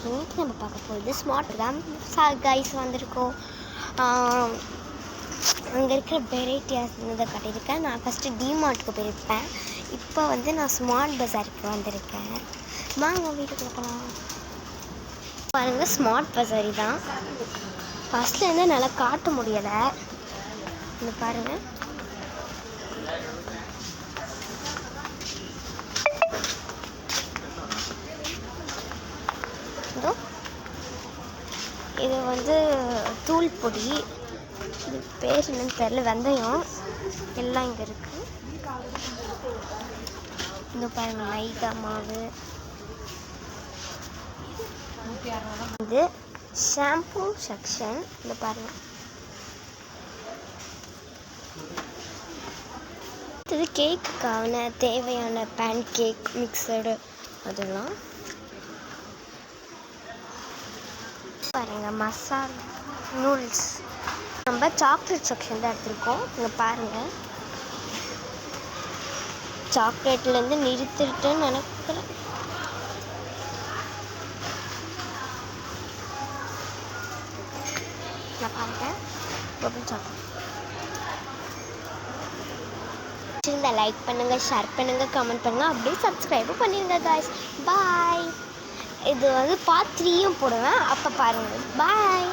இன்னைக்கு நம்ம பார்க்க போகிறது ஸ்மார்ட் தான் கைஸ் வந்திருக்கோம். அங்கே இருக்கிற வெரைட்டியாஸ் இதை கட்டியிருக்கேன். நான் ஃபஸ்ட்டு டிமார்ட்டுக்கு போயிருப்பேன். இப்போ வந்து நான் ஸ்மார்ட் பஜாருக்கு வந்திருக்கேன். வாங்க வீட்டுக்குள்ள போகலாம். பாருங்கள், ஸ்மார்ட் பஜாரி தான். ஃபஸ்ட்லேருந்து நல்லா காட்ட முடியலை. இந்த பாருங்கள், இது வந்து தூள் பொடி, இது பேர் என்னன்னு தெரியல, வெந்தயம் எல்லாம் இங்கே இருக்குது. இந்த பாருங்க, மைதா மாவு, இது ஷாம்பூ செக்ஷன். இந்த பாருங்க, இது கேக்குக்கான தேவையான பேன் கேக் மிக்சடு அதெல்லாம் பாருங்க. மசாலா நூல்ஸ், நம்ம சாக்லேட் செக்ஷன் தான் எடுத்திருக்கோம். இங்கே பாருங்கள், சாக்லேட்லேருந்து நிறுத்திட்டுன்னு நினைக்கிறேன். நான் பாருங்கள், பபிள் சாக்லேட். பிடிச்சிருந்தா லைக் பண்ணுங்கள், ஷேர் பண்ணுங்கள், கமெண்ட் பண்ணுங்கள், அப்படியே சப்ஸ்கிரைபும் பண்ணிடுங்க காய்ஸ். பாய். இது வந்து பார்ட் 3யும் போடுவேன், அப்போ பாருங்கள். பாய்.